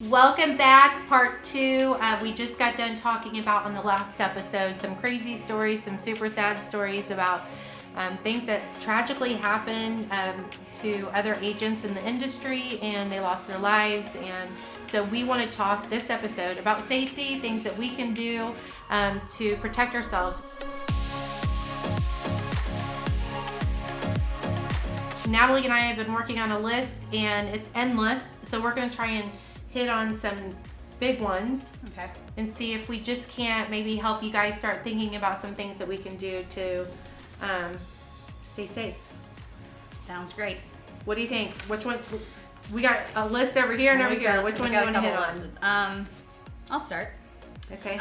Welcome back, part two. We just got done talking about on the last episode some crazy stories, some super sad stories about things that tragically happened to other agents in the industry and they lost their lives. And so we want to talk this episode about safety, things that we can do to protect ourselves. Natalie and I have been working on a list and it's endless. So we're going to try and hit on some big ones, okay, and see if we just can't maybe help you guys start thinking about some things that we can do to stay safe. Sounds great. What do you think? Which one? We got a list over here and over here. Which one do you want to hit on? I'll start. Okay.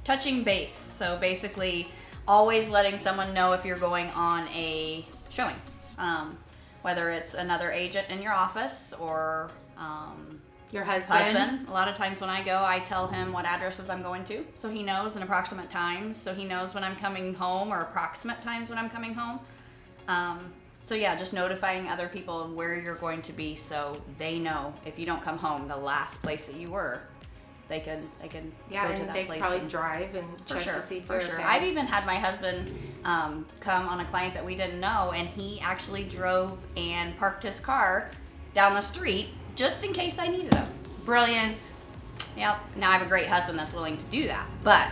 Touching base. So basically, always letting someone know if you're going on a showing, whether it's another agent in your office or your husband. A lot of times when I go, I tell him what addresses I'm going to, so he knows, and approximate times, so he knows when I'm coming home, or approximate times when I'm coming home. So yeah, just notifying other people of where you're going to be, so they know if you don't come home the last place that you were, they can go to that they place. probably drive and check to see if for sure. okay. I've even had my husband come on a client that we didn't know, and he actually drove and parked his car down the street just in case I needed him. Brilliant. Yep. Now I have a great husband that's willing to do that, but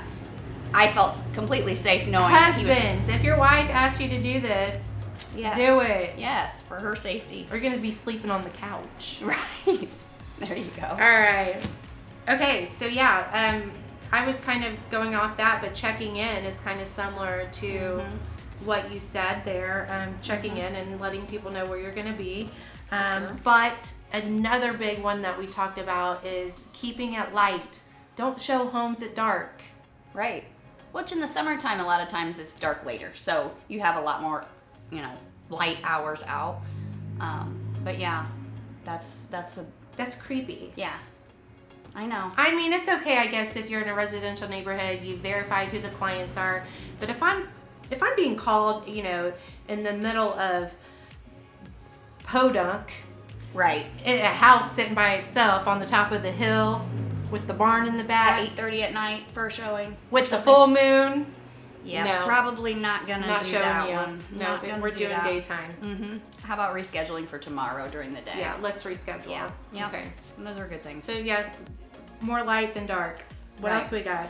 I felt completely safe knowing Husbands, that he was. if your wife asked you to do this, Yes. do it. Yes, for her safety. We're gonna be sleeping on the couch. Right. There you go. All right. Okay, so yeah, I was kind of going off that, but checking in is kind of similar to what you said there. Checking in and letting people know where you're going to be. Sure. But another big one that we talked about is keeping it light. Don't show homes at dark. Right. Which in the summertime, a lot of times it's dark later, so you have a lot more, light hours out. But yeah, that's creepy. Yeah. I know. I mean, it's okay, I guess, if you're in a residential neighborhood, you verified who the clients are. But if I'm being called, in the middle of Podunk, Right. in a house sitting by itself on the top of the hill with the barn in the back, At 8:30 at night for a showing. with the full moon. Yeah, No. Probably not gonna Not do showing that you. one. No, Not but gonna we're do doing that. daytime. How about rescheduling for tomorrow during the day? Yeah, let's reschedule. Yeah. Yep. Okay. Those are good things. So yeah, more light than dark. What Right. else we got?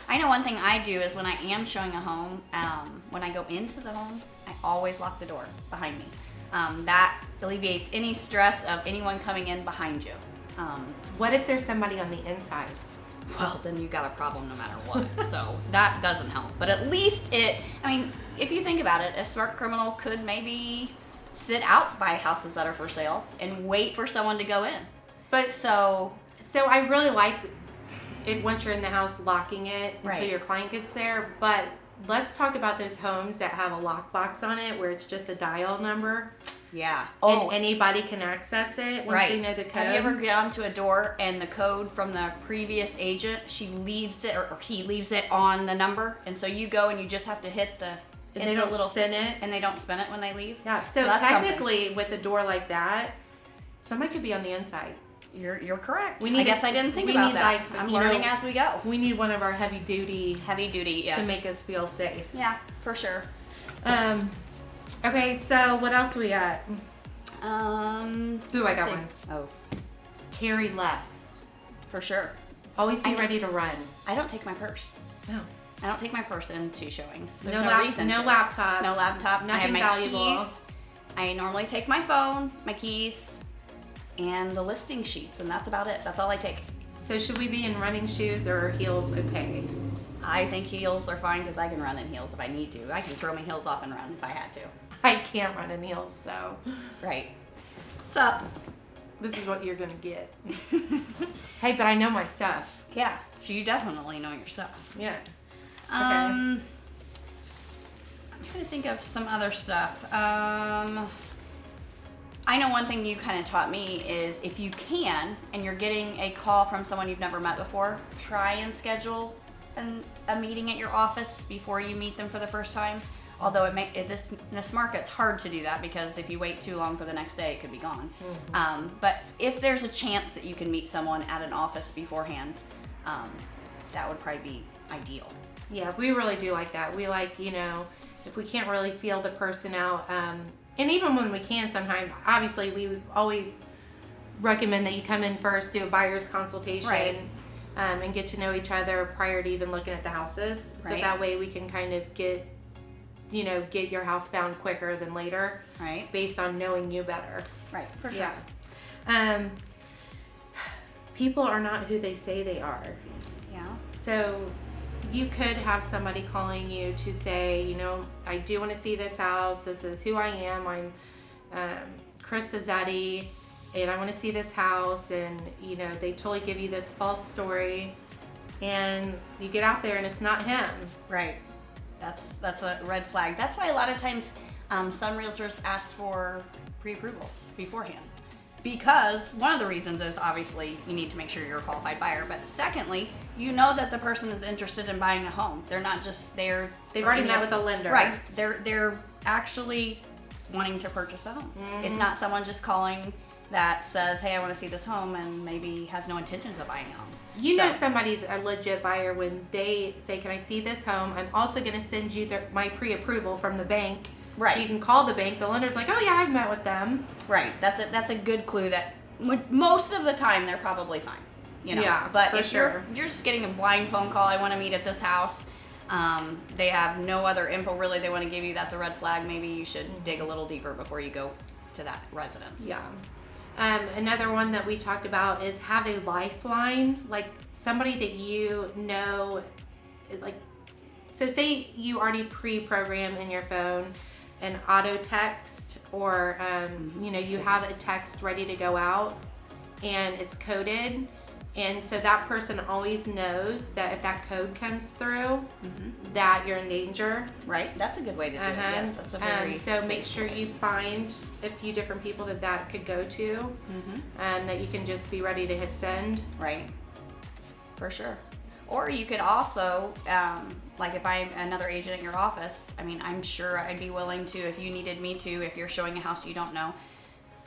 I know one thing I do is when I am showing a home, when I go into the home, I always lock the door behind me. That alleviates any stress of anyone coming in behind you. What if there's somebody on the inside? Well, then you got a problem no matter what. So that doesn't help. But at least if you think about it, a smart criminal could maybe sit out by houses that are for sale and wait for someone to go in. But So I really like it once you're in the house, locking it until Right. your client gets there. But let's talk about those homes that have a lockbox on it where it's just a dial number. yeah. And anybody can access it once they know the code. Have you ever gone to a door and the code from the previous agent, she leaves it or he leaves it on the number, and so you go and you just have to hit the And they don't little spin it. and they don't spin it when they leave. Yeah. So that's technically, with a door like that, somebody could be on the inside. You're correct. We need I guess I didn't think we about need, that. like, I'm you know, learning as we go. We need one of our heavy duty Yes. to make us feel safe. Yeah, for sure. Okay, so what else we got? Ooh, I got let's one. see. Oh, Carry less. for sure. Always be ready to run. I don't take my purse. No. I don't take my purse into showings. There's No no reason no to. laptops. No laptop. Nothing I have my valuable. keys. I normally take my phone, my keys, and the listing sheets, and that's about it. That's all I take. So should we be in running shoes or are heels okay? I think heels are fine because I can run in heels if I need to. I can throw my heels off and run if I had to. I can't run in heels, so Right. So, this is what you're gonna get. Hey, but I know my stuff. yeah, so you definitely know your stuff. Yeah. I'm trying to think of some other stuff. I know one thing you kind of taught me is if you can, and you're getting a call from someone you've never met before, try and schedule a meeting at your office before you meet them for the first time. Although this market's hard to do that because if you wait too long for the next day, it could be gone. But if there's a chance that you can meet someone at an office beforehand, that would probably be ideal. Yeah, we really do like that. We like, if we can't really feel the person out, and even when we can sometimes, obviously we would always recommend that you come in first, do a buyer's consultation, Right. And get to know each other prior to even looking at the houses. So Right. that way we can kind of get your house found quicker than later. Right. Based on knowing you better. Right, for sure. Yeah. People are not who they say they are. Yeah. So you could have somebody calling you to say, I do want to see this house. This is who I am. I'm Chris Zazzetti, and I want to see this house. And, they totally give you this false story. And you get out there and it's not him. Right. That's a red flag. That's why a lot of times some realtors ask for pre-approvals beforehand. Because one of the reasons is obviously you need to make sure you're a qualified buyer. But secondly, you know that the person is interested in buying a home. They're not just there. They've already met with a lender. Right. They're actually wanting to purchase a home. Mm-hmm. It's not someone just calling that says, hey, I want to see this home, and maybe has no intentions of buying a home. You know somebody's a legit buyer when they say, can I see this home? I'm also going to send you my pre-approval from the bank. Right. You can call the bank. The lender's like, oh yeah, I've met with them. Right. That's a good clue that most of the time they're probably fine. Yeah, but for if sure. you're just getting a blind phone call, I want to meet at this house, they have no other info really they want to give you, that's a red flag. Maybe you should dig a little deeper before you go to that residence. Yeah. Another one that we talked about is have a lifeline, like somebody that so say you already pre-program in your phone an auto text, or you have a text ready to go out and it's coded, and so that person always knows that if that code comes through, that you're in danger. Right. That's a good way to do it. Yes, that's a very so make safe sure way. you find a few different people that could go to, that you can just be ready to hit send. Right. For sure. Or you could also, like if I'm another agent at your office, I'm sure I'd be willing to, if you needed me to, if you're showing a house you don't know,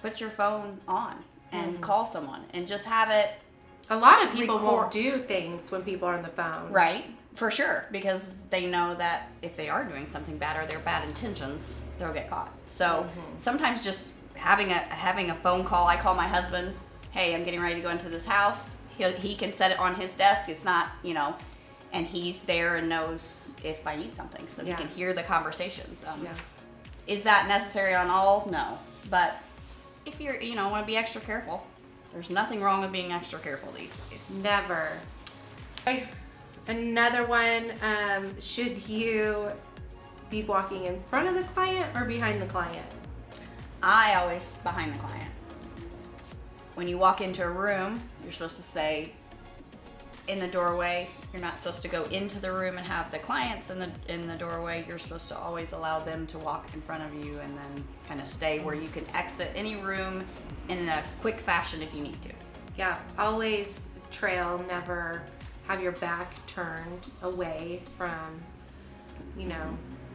put your phone on and call someone and just have it. A lot of people won't do things when people are on the phone. Right. For sure. Because they know that if they are doing something bad or they're bad intentions, they'll get caught. So sometimes just having a phone call, I call my husband, hey, I'm getting ready to go into this house. He can set it on his desk. It's not, and he's there and knows if I need something, so he can hear the conversations. Is that necessary on all? No. But if you're, want to be extra careful, there's nothing wrong with being extra careful these days. Never. Okay. Another one, should you be walking in front of the client or behind the client? I always behind the client. When you walk into a room, you're supposed to say in the doorway. You're not supposed to go into the room and have the clients in the doorway. You're supposed to always allow them to walk in front of you and then kind of stay where you can exit any room in a quick fashion if you need to. Yeah, always trail, never have your back turned away from,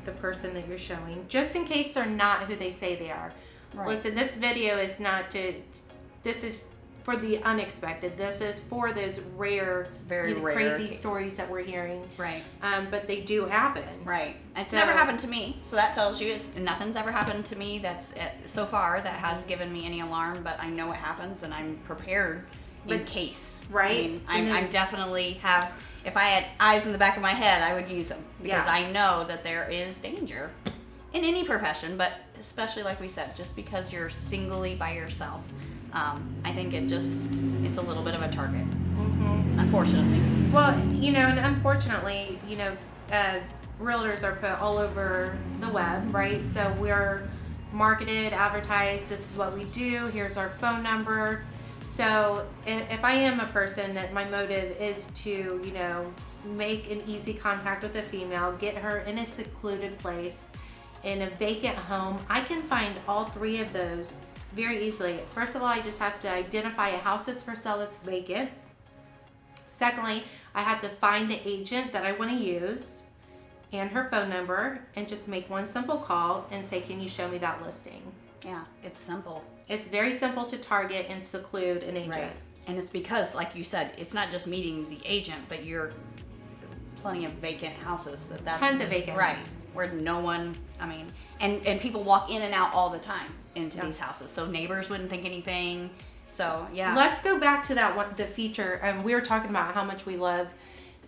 the person that you're showing, just in case they're not who they say they are. Right. Listen, this video is this is for the unexpected. This is for those rare, Very rare crazy stories that we're hearing. Right. But they do happen. Right. It's So- never happened to me, so that tells you nothing's ever happened to me that's so far that has given me any alarm. But I know it happens, and I'm prepared in case. Right. I'm definitely have. If I had eyes in the back of my head, I would use them because I know that there is danger in any profession, but especially like we said, just because you're singly by yourself, I think it's a little bit of a target, unfortunately. Well, and unfortunately, realtors are put all over the web, right? So we're marketed, advertised, this is what we do, here's our phone number. So if I am a person that my motive is to, make an easy contact with a female, get her in a secluded place, in a vacant home, I can find all three of those very easily. First of all, I just have to identify a house that's for sale that's vacant. Secondly, I have to find the agent that I want to use. and her phone number and just make one simple call and say, can you show me that listing? Yeah, it's simple. It's very simple to target and seclude an agent. Right. And it's because, like you said, it's not just meeting the agent, but you're plenty of vacant houses. That's Tons of vacant right, houses. where no one, I mean, and people walk in and out all the time into these houses. So neighbors wouldn't think anything. So, yeah. Let's go back to that one, the feature. We were talking about how much we love,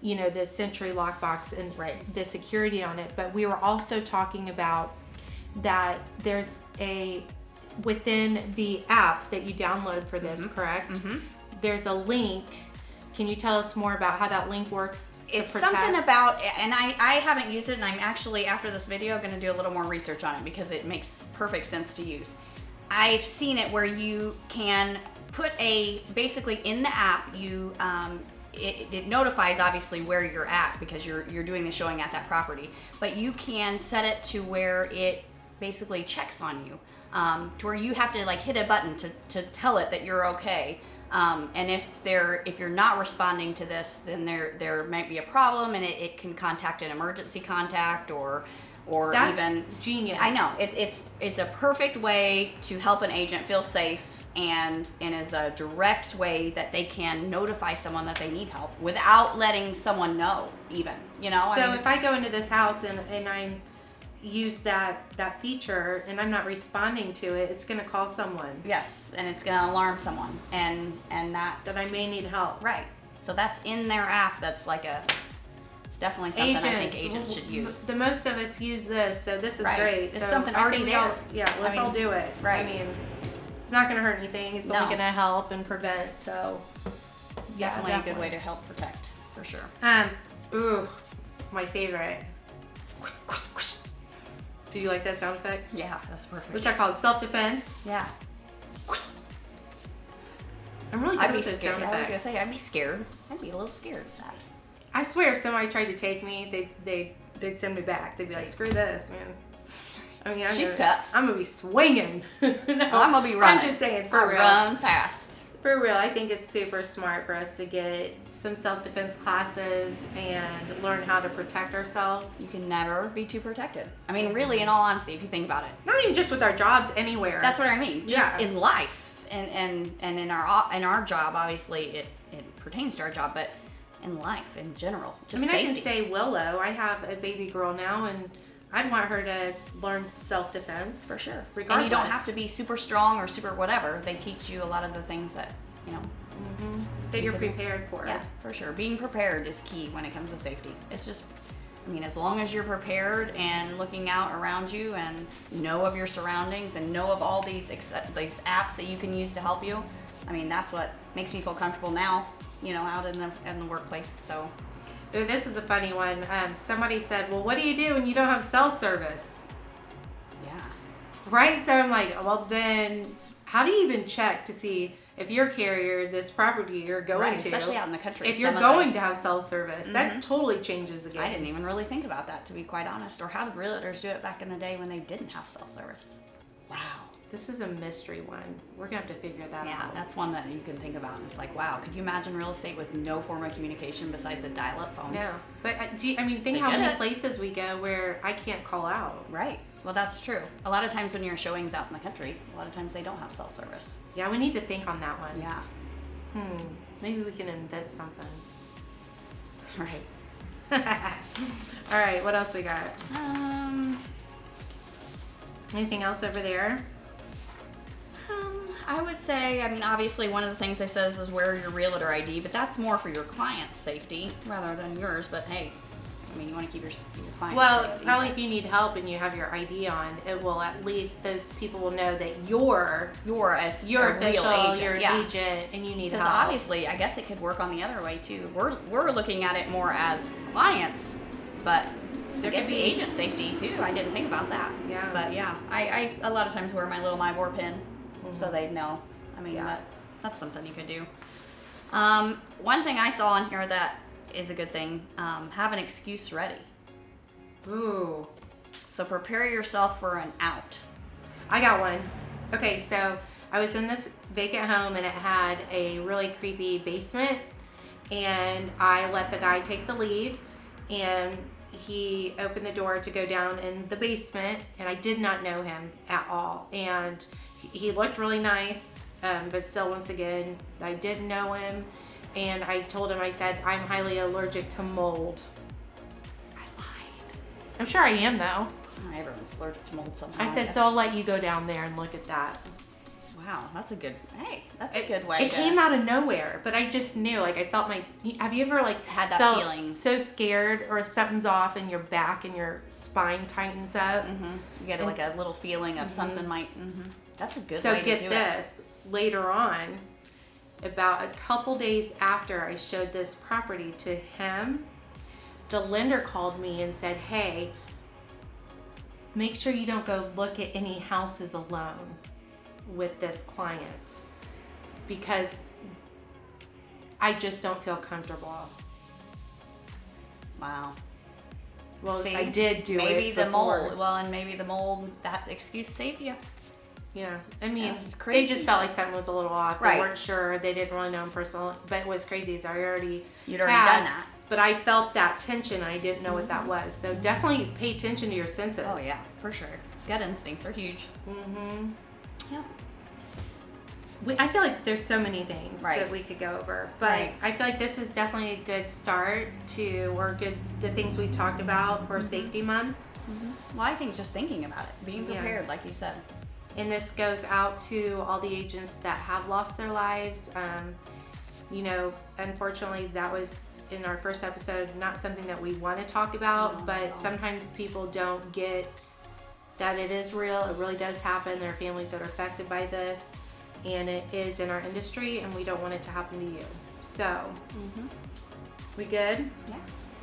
you know, the Century lockbox and the security on it. But we were also talking about that there's within the app that you download for this, correct? Mm-hmm. There's a link. Can you tell us more about how that link works? It's something about, and I haven't used it, and I'm actually, after this video, going to do a little more research on it because it makes perfect sense to use. I've seen it where you can put basically in the app, you it notifies obviously where you're at because you're doing the showing at that property, but you can set it to where it basically checks on you, to where you have to like hit a button to tell it that you're okay. And if you're not responding to this, then there might be a problem, and it can contact an emergency contact or That's even genius. I know it's a perfect way to help an agent feel safe, and is a direct way that they can notify someone that they need help without letting someone know even, you know. So if I go into this house and I use that feature and I'm not responding to it, it's going to call someone. Yes, and it's going to alarm someone, and that I may need help. Right. So that's in their app. That's like it's definitely something I think agents should use. The most of us use this, so this is Right. great. It's so something I already say there. Let's all do it. Right. I mean, it's not going to hurt anything. It's only No. going to help and prevent. So Definitely a good way to help protect, for sure. Ooh, my favorite. Do you like that sound effect? Yeah, that's perfect. What's that called? Self-defense? Yeah. I'm really good I'd be with those scared. sound I was effects. gonna say I'd be scared. I'd be a little scared of that. I swear, if somebody tried to take me, they'd send me back. They'd be like, "Screw this, man." I mean, She's tough. I'm gonna be swinging. No, I'm gonna be running. I'm just saying, for I'll real. run fast. For real, I think it's super smart for us to get some self-defense classes and learn how to protect ourselves. You can never be too protected. I mean, really, in all honesty, if you think about it. Not even just with our jobs, anywhere. That's what I mean. Just Yeah. in life, and in our job, obviously, it pertains to our job, but in life in general, just I can safety. say Willow. I have a baby girl now, and I'd want her to learn self-defense. For sure. Regardless. And you don't have to be super strong or super whatever. They teach you a lot of the things that, you know. that you're prepared for. Yeah, for sure. Being prepared is key when it comes to safety. It's just, I mean, as long as you're prepared and looking out around you and know of your surroundings and know of all these apps that you can use to help you, I mean, that's what makes me feel comfortable now, you know, out in the workplace. So. Ooh, this is a funny one. Somebody said, well, what do you do when you don't have cell service? Yeah. Right? So I'm like, well, then how do you even check to see if your carrier, this property you're going to, especially out in the country, if you're going to have cell service, that totally changes the game. I didn't even really think about that, to be quite honest. Or how did realtors do it back in the day when they didn't have cell service? Wow. This is a mystery one. We're going to have to figure that out. Yeah, that's one that you can think about. And it's like, wow, could you imagine real estate with no form of communication besides a dial-up phone? No. But, think how many places we go where I can't call out. Right. Well, that's true. A lot of times when you're showings out in the country, a lot of times they don't have cell service. Yeah, we need to think on that one. Yeah. Maybe we can invent something. Right. All right, what else we got? Anything else over there? I would say, I mean, obviously one of the things they says is wear your realtor ID, but that's more for your client's safety rather than yours. But hey, I mean, you want to keep your client's Well, safety. probably if you need help and you have your ID on, it will at least those people will know that you're official, official, you're an yeah. agent, and you need help. Because obviously, I guess it could work on the other way too. We're looking at it more as clients, but I guess the agent safety too. I didn't think about that. Yeah. But yeah, I a lot of times wear my little MyBor pin, so they'd know. I mean, Yeah. that's something you could do. One thing I saw on here that is a good thing, have an excuse ready. Ooh. So prepare yourself for an out. I got one. Okay, so I was in this vacant home and it had a really creepy basement, and I let the guy take the lead, and he opened the door to go down in the basement, and I did not know him at all. And he looked really nice, but still, once again, I didn't know him. And I told him, I said, I'm highly allergic to mold. I lied. I'm sure I am, though. Everyone's allergic to mold somehow. I said, so I'll let you go down there and look at that. Wow, that's a good way. It came out of nowhere, but I just knew. Like, I felt have you ever like had that felt feeling so scared or something's off and your back and your spine tightens up? Mm-hmm. You get like a little feeling of something might. Mm-hmm. That's a good so way to do it. So get this. Later on, about a couple days after I showed this property to him, the lender called me and said, "Hey, make sure you don't go look at any houses alone with this client, because I just don't feel comfortable." Wow. Well, see, I did do maybe it the before. mold. Well, and maybe the mold. That excuse saved you. Yeah, I mean, That's crazy. they just felt like something was a little off. Right. They weren't sure. They didn't really know him personally. But what's crazy is you'd already done that. But I felt that tension. I didn't know what that was. So definitely pay attention to your senses. Oh yeah, for sure. Gut instincts are huge. Mm-hmm. Yep. I feel like there's so many things Right. that we could go over, but Right. I feel like this is definitely a good start to, or the things we talked about for Safety Month. Mm-hmm. Well, I think just thinking about it, being prepared, like you said. And this goes out to all the agents that have lost their lives. You know, unfortunately, that was in our first episode, not something that we want to talk about, but sometimes people don't get that it is real. It really does happen. There are families that are affected by this, and it is in our industry, and we don't want it to happen to you. So, we good? Yeah.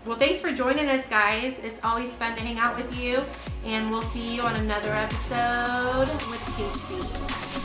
Well, thanks for joining us, guys. It's always fun to hang out with you, and we'll see you on another episode with Casey.